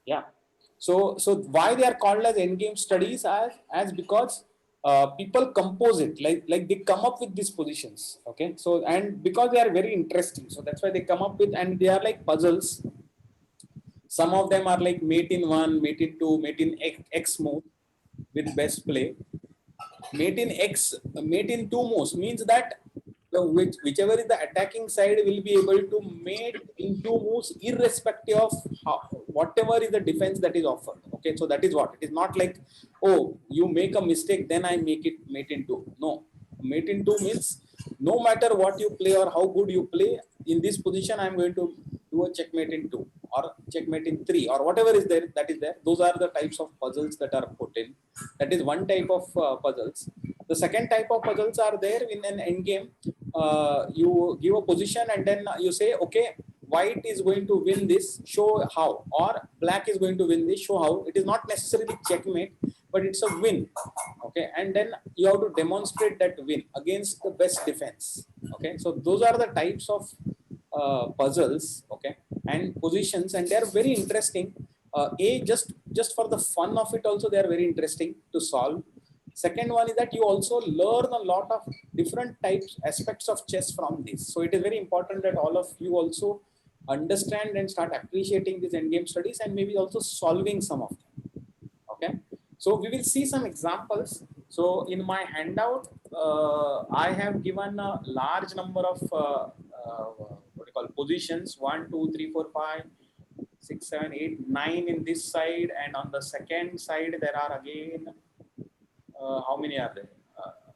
Yeah. So why they are called as endgame studies, as because people compose it, like they come up with these positions. Okay. So, and because they are very interesting, so that's why they come up with, and they are like puzzles. Some of them are like mate in one, mate in two, mate in X mode with best play. Mate in X, mate in two moves means that whichever is the attacking side will be able to mate in two moves irrespective of whatever is the defense that is offered. Okay, so that is what it is. Not like, oh, you make a mistake, then I make it mate in two. No, mate in two means no matter what you play or how good you play in this position, I'm going to do a checkmate in two or checkmate in three or whatever is there that is there. Those are the types of puzzles that are put in. That is one type of puzzles. The second type of puzzles are there in an end game. You give a position and then you say, okay, white is going to win this, show how, or black is going to win this, show how. It is not necessarily checkmate, but it's a win. Okay, and then you have to demonstrate that win against the best defense. Okay, so those are the types of puzzles. Okay, and positions, and they are very interesting. Just for the fun of it, also they are very interesting to solve. Second one is that you also learn a lot of different types aspects of chess from this. So it is very important that all of you also understand and start appreciating these endgame studies and maybe also solving some of them. Okay, so we will see some examples. So in my handout, I have given a large number of what you call positions: 1, 2, 3, 4, 5, 6, 7, 8, 9 in this side, and on the second side there are again how many are there?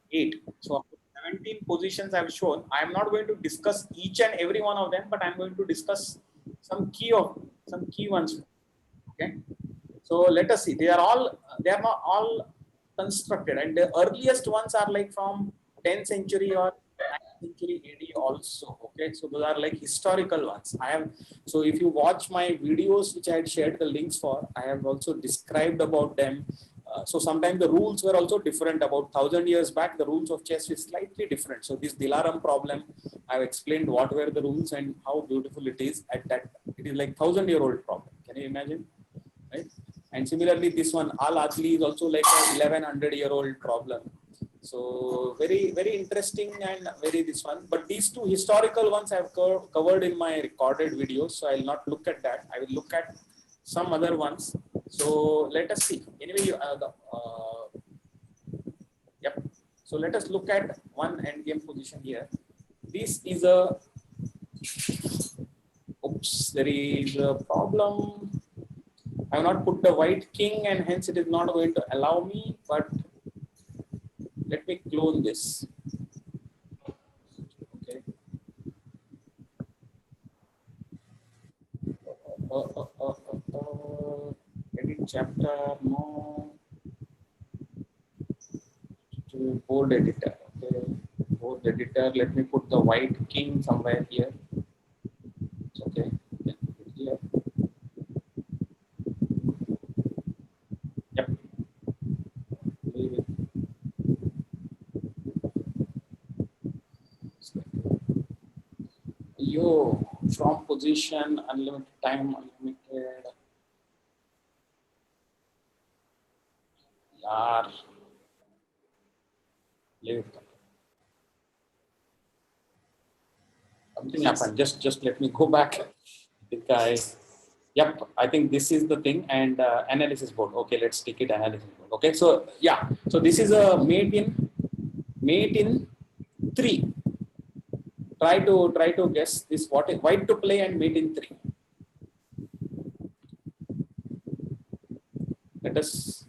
8. So 17 positions I have shown. I am not going to discuss each and every one of them, but I am going to discuss some key ones. Okay. So let us see. They are not all constructed, and the earliest ones are like from 10th century or 9th century AD also. Okay, so those are like historical ones. I have, so if you watch my videos which I had shared the links for, I have also described about them. So sometimes the rules were also different. About 1,000 years back, the rules of chess is slightly different. So this Dilaram problem, I've explained what were the rules and how beautiful it is. At that, it is like 1,000-year-old problem. Can you imagine? Right? And similarly, this one, Al Adli, is also like a 1,100-year-old problem. So very, very interesting and very this one. But these two historical ones I've covered in my recorded videos. So I'll not look at that. I will look at some other ones. So let us see. Anyway, yep. So let us look at one endgame position here. This is a, oops, there is a problem. I have not put the white king and hence it is not going to allow me, but let me clone this. Okay. Edit chapter, no. Board editor. Okay. Board editor, let me put the white king somewhere here. Okay. Yeah. Here. Yep. Yo, from position, unlimited time, unlimited. Yaar. Leave it. Something happened. Just let me go back. I think yep, I think this is the thing, and analysis board. Okay, let's take it analysis board. Okay, so yeah, so this is a mate in 3. Try to guess this, what is white to play and mate in 3. Let us,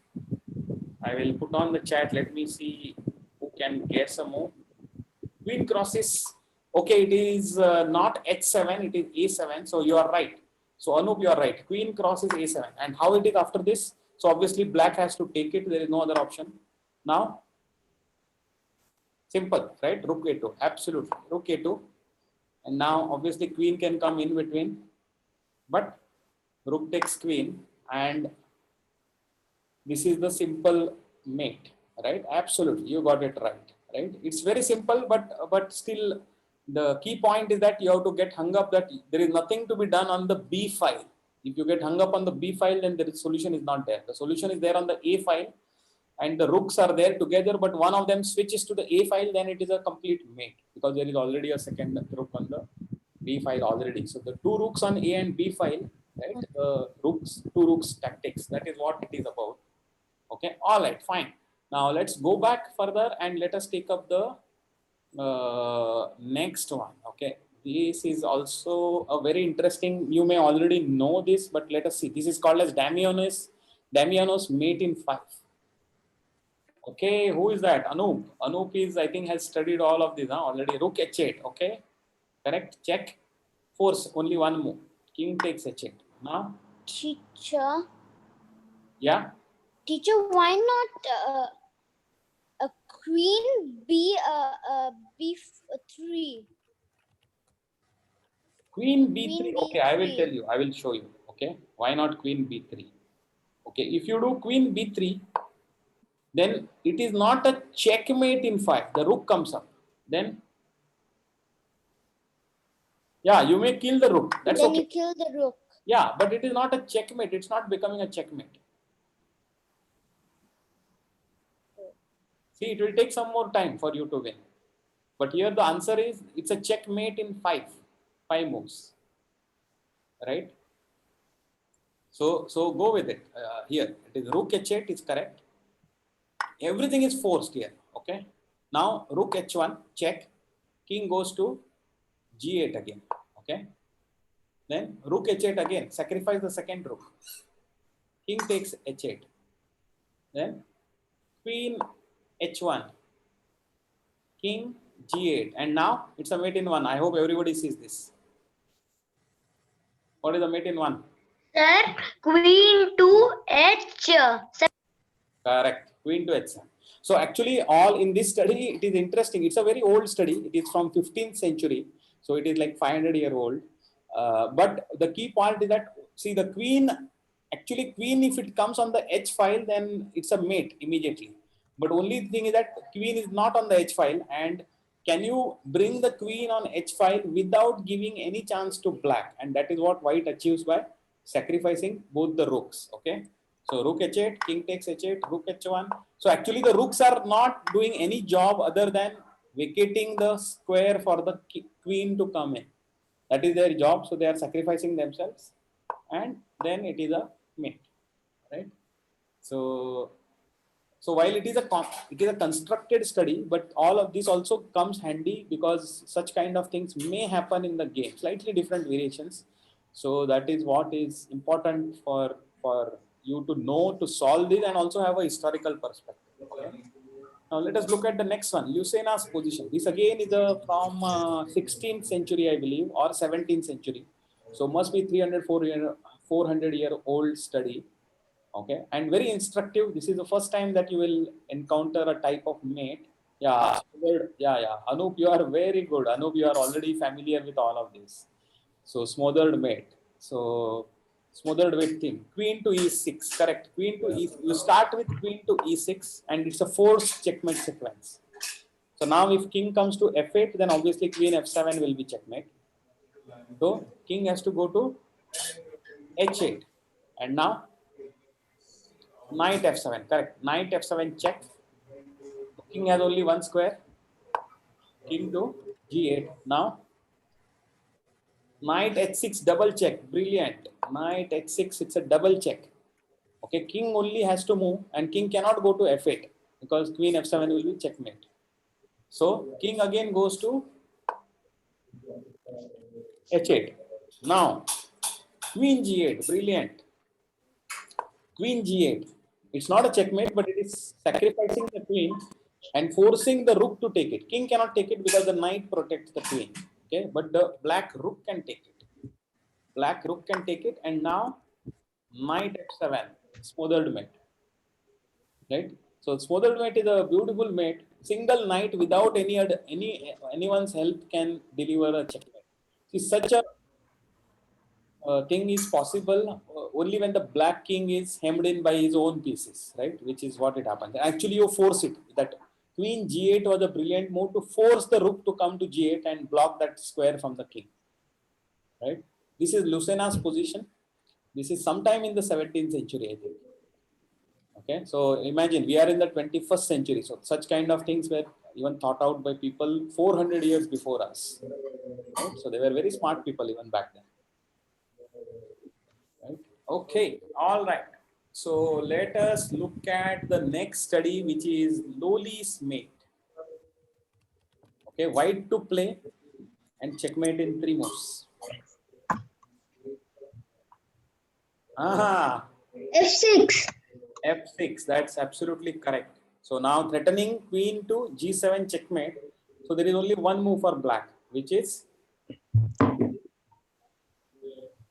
I will put on the chat. Let me see who can guess a move. Queen crosses. Okay, it is not h7, it is a7. So you are right. So Anup, you are right. Queen crosses a7. And how it is after this? So obviously black has to take it. There is no other option. Now, simple, right? Rook a2. Absolutely. Rook a2. And now obviously queen can come in between. But rook takes queen. And this is the simple mate, right? Absolutely. You got it right. Right? It's very simple, but still the key point is that you have to get hung up that there is nothing to be done on the B file. If you get hung up on the B file, then the solution is not there. The solution is there on the A file, and the rooks are there together, but one of them switches to the A file, then it is a complete mate because there is already a second rook on the B file already. So the two rooks on A and B file, right? Two rooks tactics. That is what it is about. Okay. All right. Fine. Now let's go back further and let us take up the next one. Okay. This is also a very interesting. You may already know this, but let us see. This is called as Damiano's mate in 5. Okay, who is that? Anup. Anup is, I think, has studied all of this already. Rook h8. Okay, correct. Check. Force. Only one move. King takes h8. Now. Teacher. Yeah. Teacher, why not a queen b3? Queen b3. Okay, I will tell you. I will show you. Okay, why not queen b3? Okay, if you do queen b3, then it is not a checkmate in 5. The rook comes up. Then, yeah, you may kill the rook. That's then okay. You kill the rook. Yeah, but it is not a checkmate. It's not becoming a checkmate. See, it will take some more time for you to win. But here the answer is it's a checkmate in 5 moves, right? So go with it. Here it is rook h8 is correct. Everything is forced here. Okay. Now rook h1 check. King goes to g8 again. Okay. Then rook h8 again. Sacrifice the second rook. King takes h8. Then queen h1. King g8. And now it's a mate in 1. I hope everybody sees this. What is a mate in 1? Sir, queen to h. Correct. Queen to h7. So actually, all in this study, it is interesting. It's a very old study. It is from 15th century. So it is like 500-year old. But the key point is that, see, the queen, actually queen, if it comes on the h file, then it's a mate immediately. But only thing is that queen is not on the h file. And can you bring the queen on h file without giving any chance to black? And that is what white achieves by sacrificing both the rooks. Okay. So rook h8, king takes h8, rook h1. So actually the rooks are not doing any job other than vacating the square for the queen to come in. That is their job. So they are sacrificing themselves, and then it is a mate, right? So while it is a constructed study, but all of this also comes handy because such kind of things may happen in the game, slightly different variations. So that is what is important for you to know to solve this and also have a historical perspective. Okay. Now let us look at the next one, Lucena's position. This again is from 16th century, I believe, or 17th century. So must be 300, 400-year old study. Okay, and very instructive. This is the first time that you will encounter a type of mate. Yeah, yeah. Anup, you are very good. Anup, you are already familiar with all of this. So smothered mate. So smothered with thing. Queen to e6. Correct. Queen to e6. You start with queen to e6, and it's a forced checkmate sequence. So now if king comes to f8, then obviously queen f7 will be checkmate. So king has to go to h8, and now knight f7, correct. Knight f7 check. King has only one square. King to g8. Now knight h6 double check. Brilliant. Knight h6, it's a double check. Okay, king only has to move, and king cannot go to f8 because queen f7 will be checkmate. So king again goes to h8. Now queen g8. Brilliant. Queen g8. It's not a checkmate, but it is sacrificing the queen and forcing the rook to take it. King cannot take it because the knight protects the queen. Okay, but the black rook can take it. Black rook can take it, and now knight f7, smothered mate. Right. So smothered mate is a beautiful mate. Single knight without anyone's help can deliver a checkmate. See, such a thing is possible only when the black king is hemmed in by his own pieces, right? Which is what it happens. Actually, you force it. That queen g8 was a brilliant move to force the rook to come to g8 and block that square from the king, right? This is Lucena's position. This is sometime in the 17th century, I think. Okay, so imagine we are in the 21st century. So such kind of things were even thought out by people 400 years before us. Right? So they were very smart people even back then. Right? Okay, all right. So let us look at the next study, which is Lowly's mate. Okay, white to play and checkmate in three moves. Aha, F6. F6. That's absolutely correct. So now threatening queen to G7 checkmate. So there is only one move for black, which is,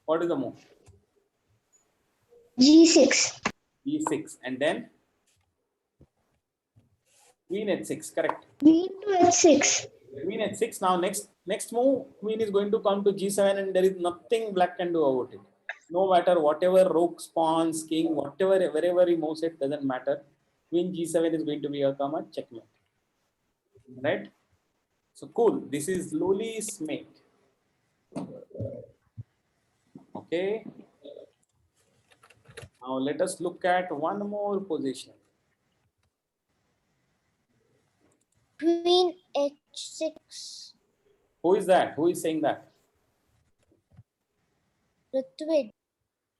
what is the move? G6. E6, and then queen h6. Correct. Queen to H6. Queen h6. Now next move, queen is going to come to G7, and there is nothing black can do about it. No matter whatever rook spawns, king, whatever, wherever he moves it, doesn't matter. Queen G7 is going to be a common checkmate. Right? So cool. This is Loli's mate. Okay. Now let us look at one more position. Queen H6. Who is that? Who is saying that? Ritwik.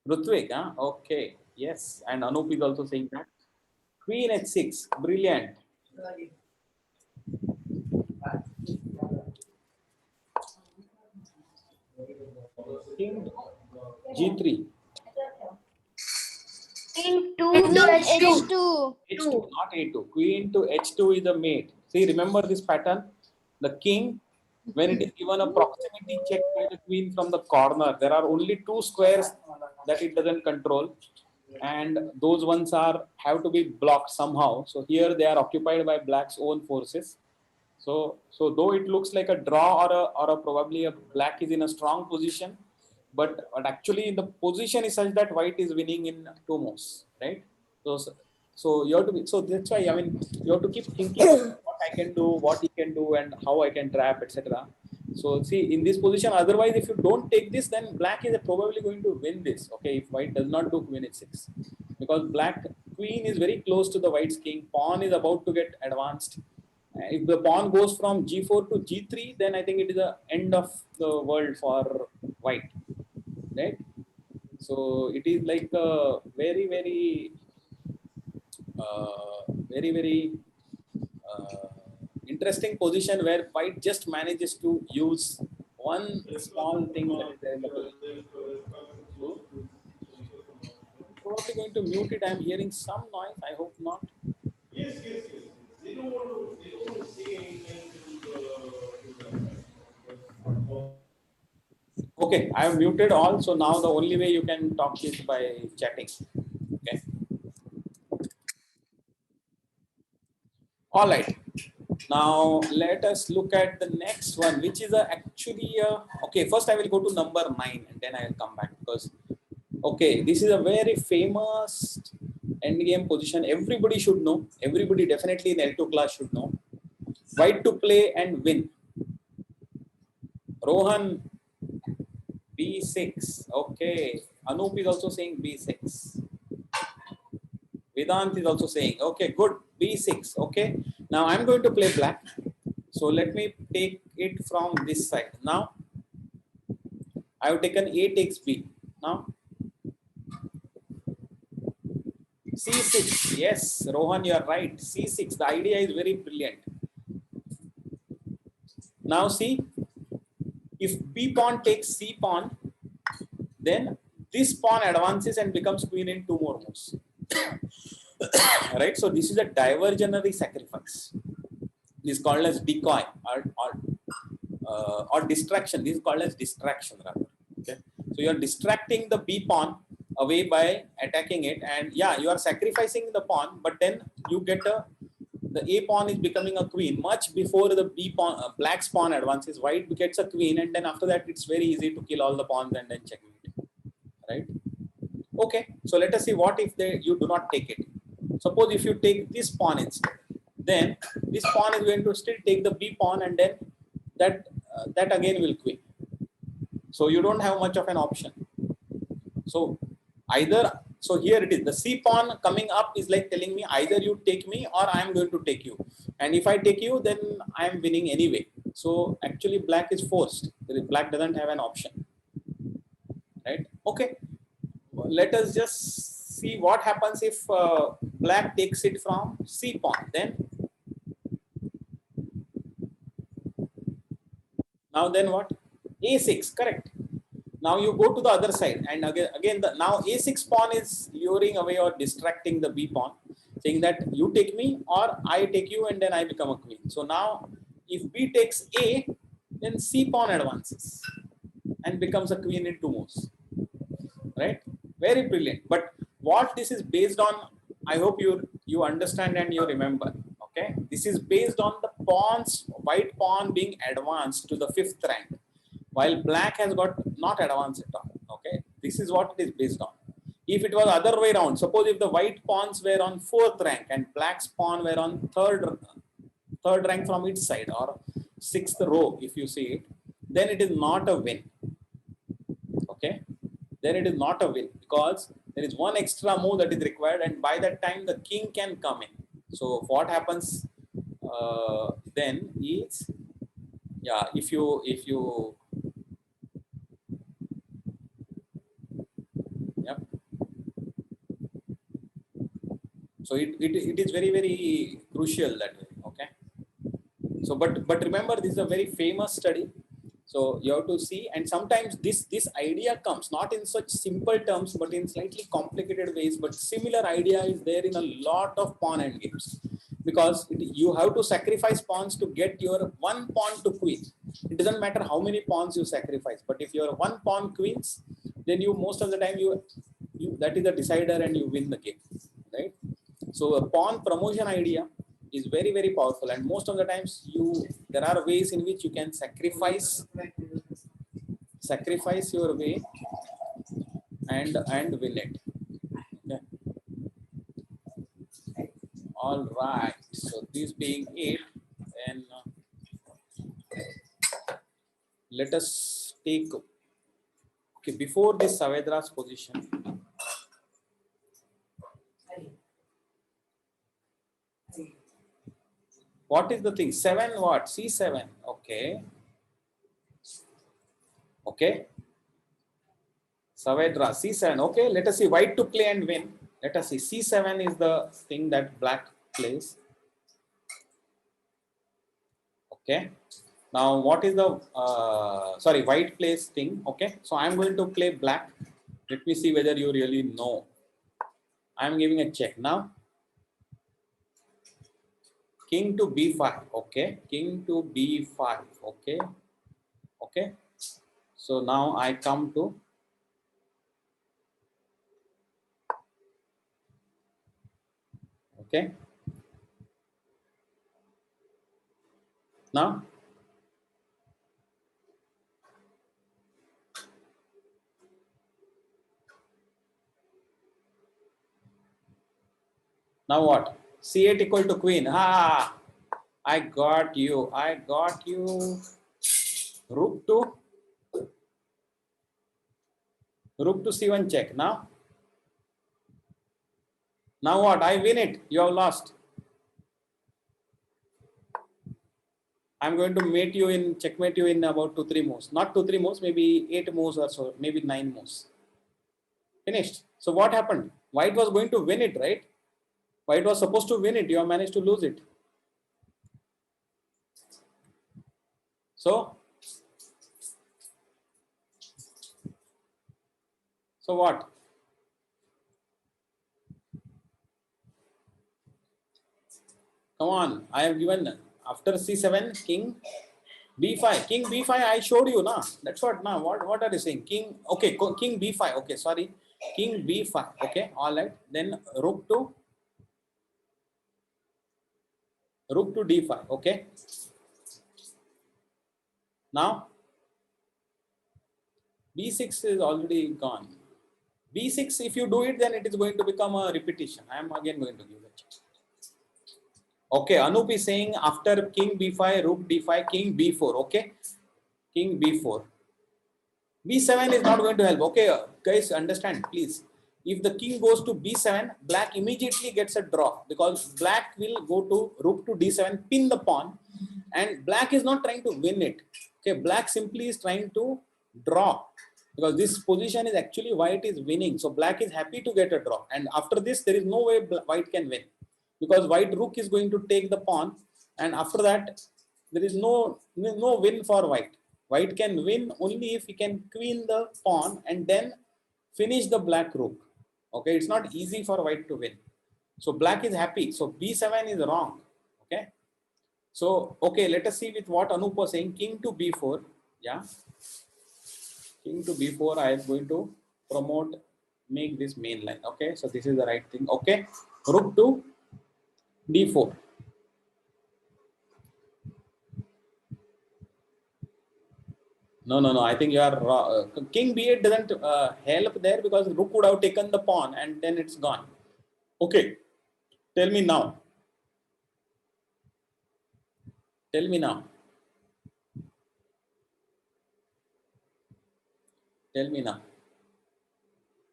Rutvik, huh? Okay. Yes. And Anup is also saying that. Queen h6. Brilliant. King G3. Queen to H2. H2, not A2. Queen to H2 is the mate. See, remember this pattern? The king, when it is given a proximity check by the queen from the corner, there are only two squares that it doesn't control. And those ones are have to be blocked somehow. So here they are occupied by black's own forces. So though it looks like a draw or a probably a black is in a strong position, but actually the position is such that white is winning in two moves, right? So you have to be, so that's why I mean you have to keep thinking what I can do, what he can do, and how I can trap, etc. So see in this position, otherwise if you don't take this, then black is probably going to win this. Okay, if white does not do queen h6, because black queen is very close to the white's king, pawn is about to get advanced. If the pawn goes from G4 to G3, then I think it is the end of the world for white, right? So it is like a very uh, interesting position where white just manages to use one small thing that is there in the position. So I'm probably going to mute it. I'm hearing some noise. I hope not. Okay, I have muted all. So now the only way you can talk is by chatting. Okay. All right. Now let us look at the next one, which is okay. First, I will go to number 9, and then I will come back because okay, this is a very famous endgame position. Everybody should know. Everybody definitely in L2 class should know. White to play and win. Rohan B6. Okay. Anup is also saying B6. Vedant is also saying, okay, good, B6. Okay. Now I'm going to play black. So let me take it from this side. Now I have taken A takes B. Now C6. Yes, Rohan, you are right. C6. The idea is very brilliant. Now see, if B pawn takes C pawn, then this pawn advances and becomes queen in two more moves. Right? So this is a diversionary sacrifice. This is called as decoy or distraction. This is called as distraction rather. Okay. So you are distracting the B pawn away by attacking it, and yeah, you are sacrificing the pawn, but then you get the A pawn is becoming a queen much before the B pawn, black's pawn advances. White gets a queen, and then after that, it's very easy to kill all the pawns and then checkmate. Right? Okay. So let us see what if you do not take it. Suppose if you take this pawn instead, then this pawn is going to still take the B pawn, and then that again will queen. So you don't have much of an option. So Either, so here it is, the c pawn coming up is like telling me either you take me or I am going to take you, and if I take you then I am winning anyway. So actually black is forced. Black doesn't have an option, right? Okay, let us just see what happens if black takes it from c pawn. Then now then what? A6, correct. Now you go to the other side, and again now a6 pawn is luring away or distracting the b pawn, saying that you take me or I take you and then I become a queen. So now if b takes a, then c pawn advances and becomes a queen in two moves, right? Very brilliant. But what this is based on, I hope you understand and you remember. Okay, this is based on the pawns, white pawn being advanced to the 5th rank, while black has got not advanced at all. Okay, this is what it is based on. If it was other way around, suppose if the white pawns were on 4th rank and black's pawn were on third rank from its side, or 6th row if you see it, then it is not a win. Okay, then it is not a win, because there is one extra move that is required, and by that time the king can come in. So what happens then is, yeah, if you yeah, so it is very very crucial that way. Okay, so but remember, this is a very famous study, so you have to see. And sometimes this idea comes not in such simple terms but in slightly complicated ways, but similar idea is there in a lot of pawn end games, because you have to sacrifice pawns to get your one pawn to queen. It doesn't matter how many pawns you sacrifice, but if you're one pawn queens, then you most of the time you that is the decider and you win the game, right? So a pawn promotion idea is very very powerful, and most of the times there are ways in which you can sacrifice your way and win it. Okay. All right, so this being it, then let us take, okay, before this Saavedra's position, what is the thing? 7 what? C7. Okay. Okay. Saavedra, C7. Okay. Let us see. White to play and win. Let us see. C7 is the thing that black plays. Okay. Now, what is the, sorry, white plays thing. Okay. So, I'm going to play black. Let me see whether you really know. I'm giving a check now. King to B5. Okay. King to B5. Okay. Okay. So, now I come to, okay. Now, now what? C8 equal to queen. Ah, I got you. I got you. Rook to C1 check. Now what? I win it. You have lost. I'm going to checkmate you in about 2-3 moves. Not 2-3 moves, maybe 8 moves or so, maybe 9 moves. Finished. So what happened? White was going to win it, right? White was supposed to win it. You have managed to lose it. So what? Come on. I have given after C7, king B5. King B5, I showed you, na. That's what, na. What are you saying? King, okay, king B5. Okay, sorry. King B5. Okay, all right. Then rook to D5. Okay. Now B6 is already gone. B6, if you do it, then it is going to become a repetition. I am again going to give it. Okay, Anup is saying after king B5, rook D5, king B4. Okay, king B4. B7 is not going to help. Okay, guys, understand, please. if the king goes to b7, black immediately gets a draw, because black will go to rook to d7, pin the pawn, and black is not trying to win it. Okay, black simply is trying to draw, because this position is actually white is winning. So black is happy to get a draw, and after this there is no way white can win, because white rook is going to take the pawn, and after that there is no win for white. White can win only if he can queen the pawn and then finish the black rook. Okay, it's not easy for white to win. So black is happy, so b7 is wrong. Okay, so okay, let us see with what Anup was saying. King to b4. Yeah, king to b4. I am going to promote, make this main line. Okay, so this is the right thing. Okay, rook to d4. No. I think you are king b8 doesn't help there, because rook would have taken the pawn and then it's gone. Okay, tell me now. Tell me now. Tell me now.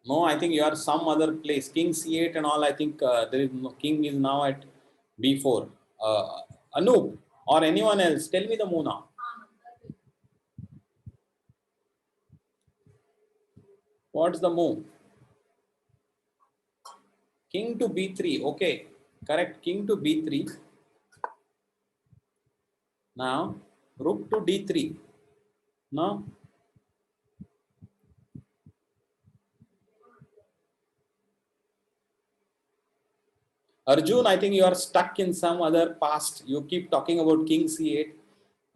No, I think you are some other place. King c8 and all. I think there is no, king is now at b4. Anup or anyone else, tell me the move now. What's the move? King to b3. Okay, correct. King to b3. Now rook to d3. No. Arjun, I think you are stuck in some other past. You keep talking about king c8.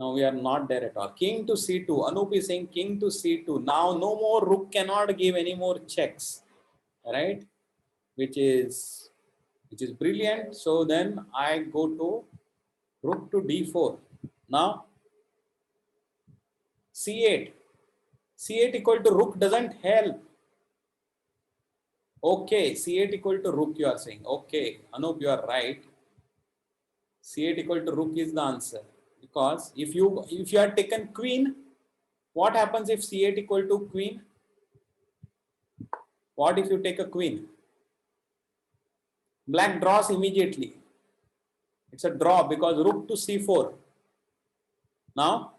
Now we are not there at all. King to c2. Anup is saying king to c2. Now no more rook cannot give any more checks, right? Which is brilliant. So then I go to rook to d4. Now c8. c8 equal to rook doesn't help. Okay, c8 equal to rook you are saying. Okay, Anup, you are right. c8 equal to rook is the answer, because if you are taken queen, what happens if c8 equal to queen? What if you take a queen? Black draws immediately. It's a draw because rook to c4. Now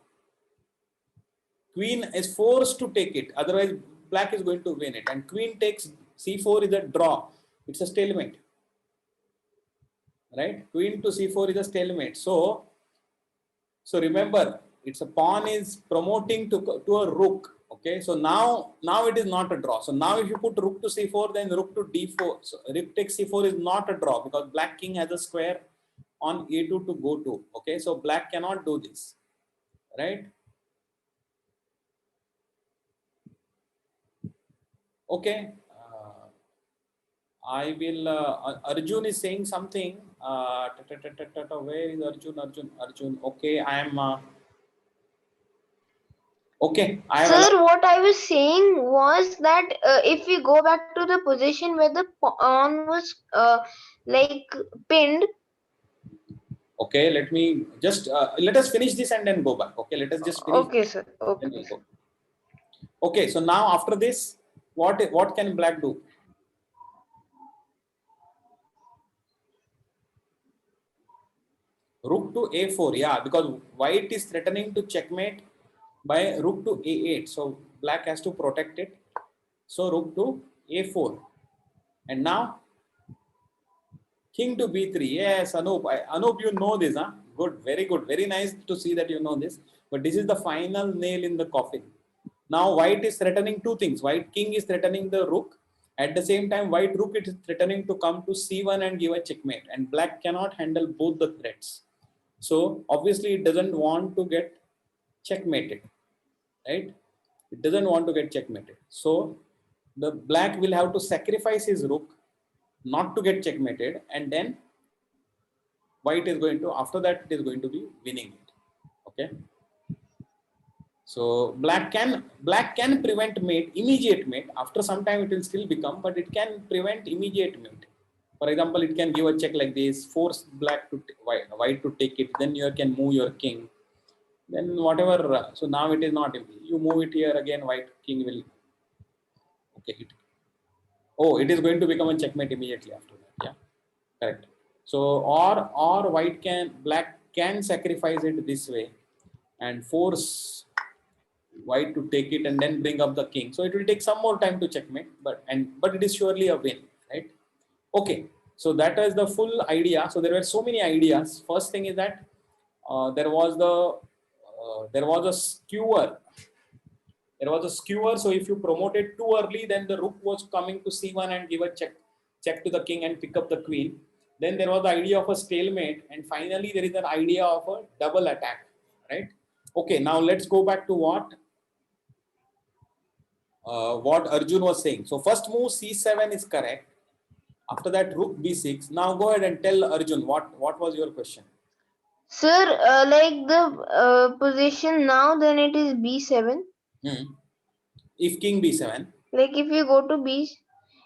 queen is forced to take it, otherwise black is going to win it, and queen takes c4 is a draw. It's a stalemate, right? Queen to c4 is a stalemate. So remember, it's a pawn is promoting to a rook. Okay, so now it is not a draw. So now if you put rook to c4, then rook to d4. So rook takes c4 is not a draw, because black king has a square on a2 to go to. Okay, so black cannot do this, right? Okay, I will. Arjun is saying something. Where is Arjun? Arjun. Okay, I am. Okay, I am. Sir, what I was saying was that if we go back to the position where the pawn was like pinned. Okay, let us finish this and then go back. Okay, let us just finish. Okay, sir. Then Okay. we'll go. Okay, so now after this, what can black do? Rook to a4, yeah, because white is threatening to checkmate by rook to a8. So black has to protect it. So rook to a4, and now king to b3. Yes, Anup, you know this, huh? Good, very good, very nice to see that you know this. But this is the final nail in the coffin. Now white is threatening two things. White king is threatening the rook. At the same time, white rook is threatening to come to c1 and give a checkmate. And black cannot handle both the threats. So obviously it doesn't want to get checkmated, right? It doesn't want to get checkmated. So the black will have to sacrifice his rook not to get checkmated, and then white is going to, after that it is going to be winning it. Okay, so black can prevent mate, immediate mate. After some time it will still become, but it can prevent immediate mate. For example, it can give a check like this, force black to white to take it, then you can move your king, then whatever. So now it is not, you move it here again, white king will, okay, Oh, it is going to become a checkmate immediately after that. Yeah, correct. So or white can black can sacrifice it this way and force white to take it and then bring up the king. So it will take some more time to checkmate, but it is surely a win, right? Okay, so that is the full idea. So there were so many ideas. First thing is that there was a skewer. There was a skewer. So if you promoted too early, then the rook was coming to c1 and give a check to the king and pick up the queen. Then there was the idea of a stalemate, and finally there is an idea of a double attack, right? Okay, now let's go back to what Arjun was saying. So first move c7 is correct. After that rook b6. Now go ahead and tell Arjun what was your question. Sir, like the position now, then it is b7. Hmm. If king b7, Like if you go to b,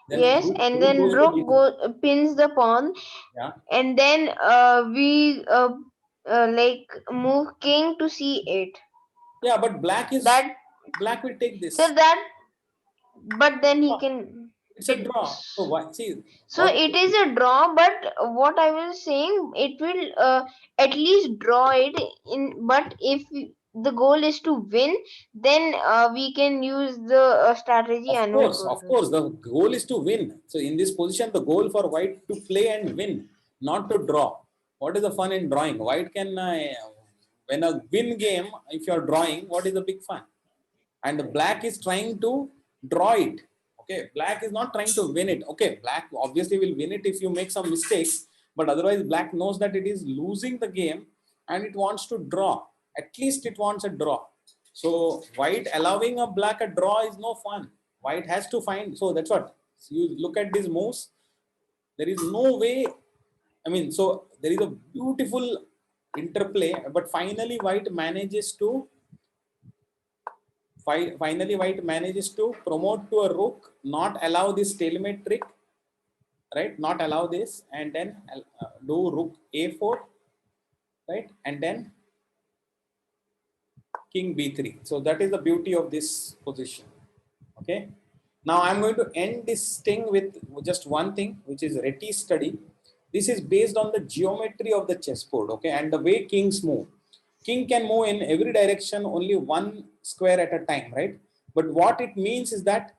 then yes, and rook then goes to rook b3. go pins the pawn, Yeah, and then we like move king to c8. yeah, but That, black will take sir, this. that, but then he can It's a take. draw. So why see So what? it is a draw, but what I was saying, it will at least draw it in. But if the goal is to win, then we can use the strategy Anuj told Of us. course, the goal is to win. So in this position, the goal for white to play and win, not to draw. What is the fun in drawing? White can when a win game. If you are drawing, what is the big fun? And the black is trying to draw it. Okay, black is not trying to win it. Okay, black obviously will win it if you make some mistakes, but otherwise black knows that it is losing the game and it wants to draw. At least it wants a draw. So white allowing a black a draw is no fun. White has to find. So that's what, so you look at these moves. There is no way. I mean, so there is a beautiful interplay, but finally white manages to finally white manages to promote to a rook, not allow this stalemate trick, right? Not allow this, and then do rook a4, right? And then king b3. So that is the beauty of this position. Okay. Now I'm going to end this thing with just one thing, which is Reti study. This is based on the geometry of the chessboard, okay, and the way kings move. King can move in every direction, only one square at a time, right? But what it means is that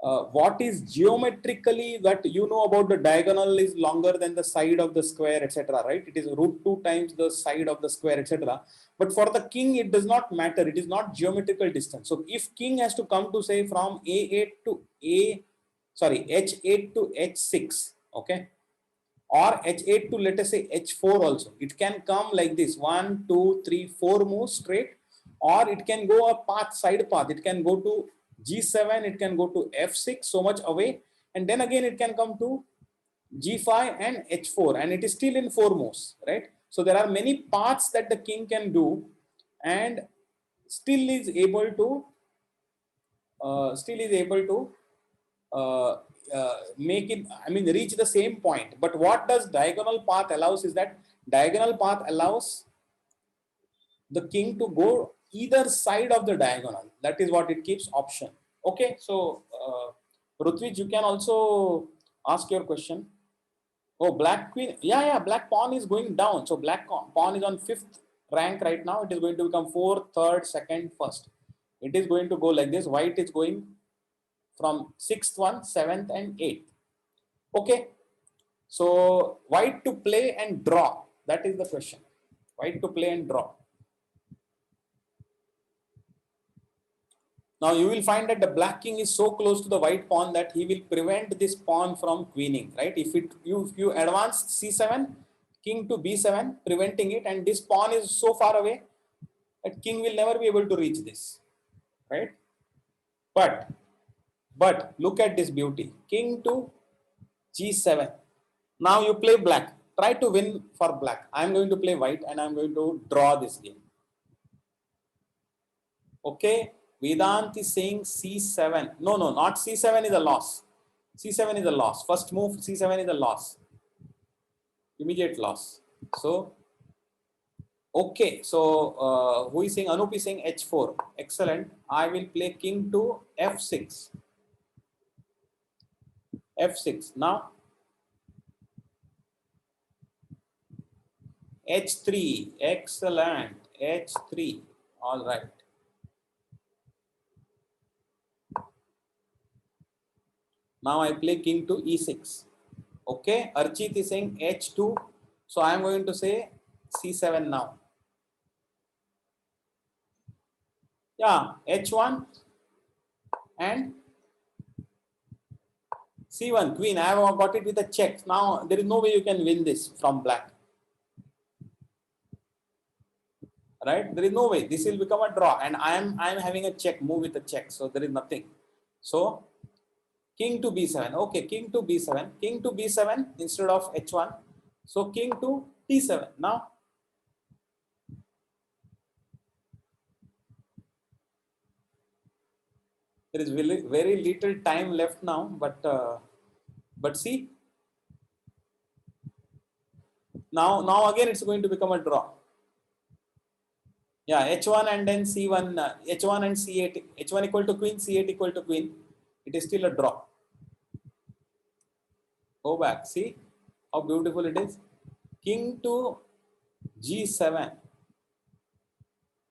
what is geometrically that you know about the diagonal is longer than the side of the square, etc., right? It is root 2 times the side of the square, etc. But for the king it does not matter. It is not geometrical distance. So if king has to come to say from a8 to a sorry h8 to h6, okay, or h8 to let us say h4 also, it can come like this: 1 2 3 4 moves straight, or it can go a path, side path. It can go to g7, it can go to f6, so much away, and then again it can come to g5 and h4, and it is still in 4 moves, right? So there are many paths that the king can do and still is able to still is able to uh, make it, I mean, reach the same point. But what does diagonal path allows is that diagonal path allows the king to go either side of the diagonal. That is what it keeps option. Okay, so Rutvij, you can also ask your question. Oh, black queen. Yeah, yeah, black pawn is going down. So black pawn is on 5th rank right now. It is going to become 4th, 3rd, 2nd, 1st. It is going to go like this. White is going from 6th one, 7th, and 8th. Okay. So white to play and draw. That is the question. White to play and draw. Now you will find that the black king is so close to the white pawn that he will prevent this pawn from queening, right? If you advance c7, king to b7, preventing it, and this pawn is so far away that king will never be able to reach this, right? But look at this beauty. King to g7. Now you play black. Try to win for black. I'm going to play white and I'm going to draw this game. Okay. Vedant is saying c7. No, no, not c7 is a loss. C7 is a loss. First move, c7 is a loss. Immediate loss. So, okay. So, who is saying? Anup is saying h4. Excellent. I will play king to f6. F6. Now H3. Excellent. H3. All right. Now I play king to E6. Okay. Archit is saying H2. So I am going to say C7 now. Yeah. H1 and C1. Queen. I have got it with a check. Now there is no way you can win this from black. Right? There is no way. This will become a draw. And I am having a check. Move with a check. So there is nothing. So king to b7. Okay, king to b7. King to b7 instead of h1. So king to d7. Now there is very little time left now, but see, now again it's going to become a draw. Yeah, h1 and then c1, h1 and c8, h1 equal to queen, c8 equal to queen. It is still a draw. Go back. See how beautiful it is. King to g7.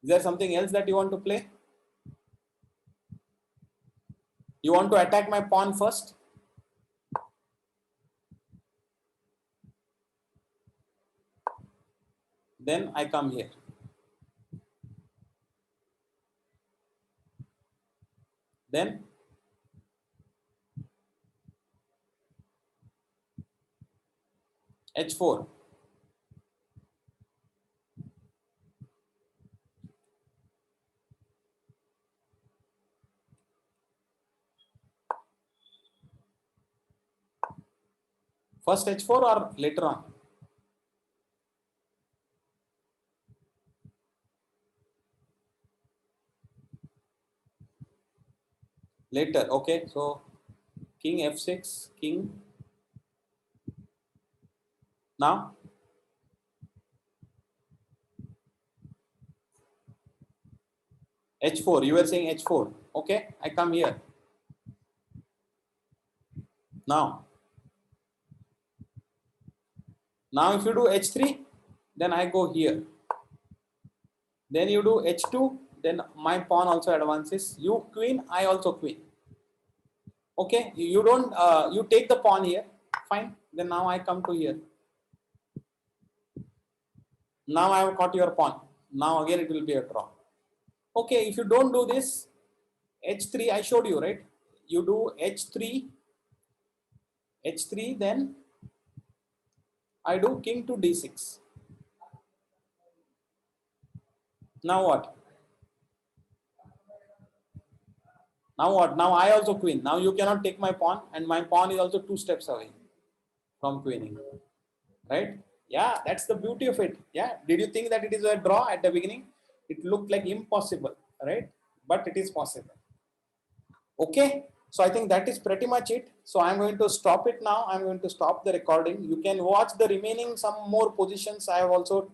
Is there something else that you want to play? You want to attack my pawn first? Then I come here. Then h4. First h4 or later on? Later. Okay. So king f6, king. Now h4. You were saying h4. Okay. I come here. Now if you do h3, then I go here. Then you do h2. Then my pawn also advances. You queen, I also queen. Okay. You don't. You take the pawn here. Fine. Then now I come to here. Now I have caught your pawn. Now again it will be a draw. Okay. If you don't do this, h3 I showed you, right? You do h3, then I do king to d6. Now what? Now what? Now I also queen. Now you cannot take my pawn, and my pawn is also 2 steps away from queening. Right? Yeah, that's the beauty of it. Yeah. Did you think that it is a draw at the beginning? It looked like impossible, right? But it is possible. Okay. So I think that is pretty much it. So I'm going to stop it now. I'm going to stop the recording. You can watch the remaining some more positions. I have also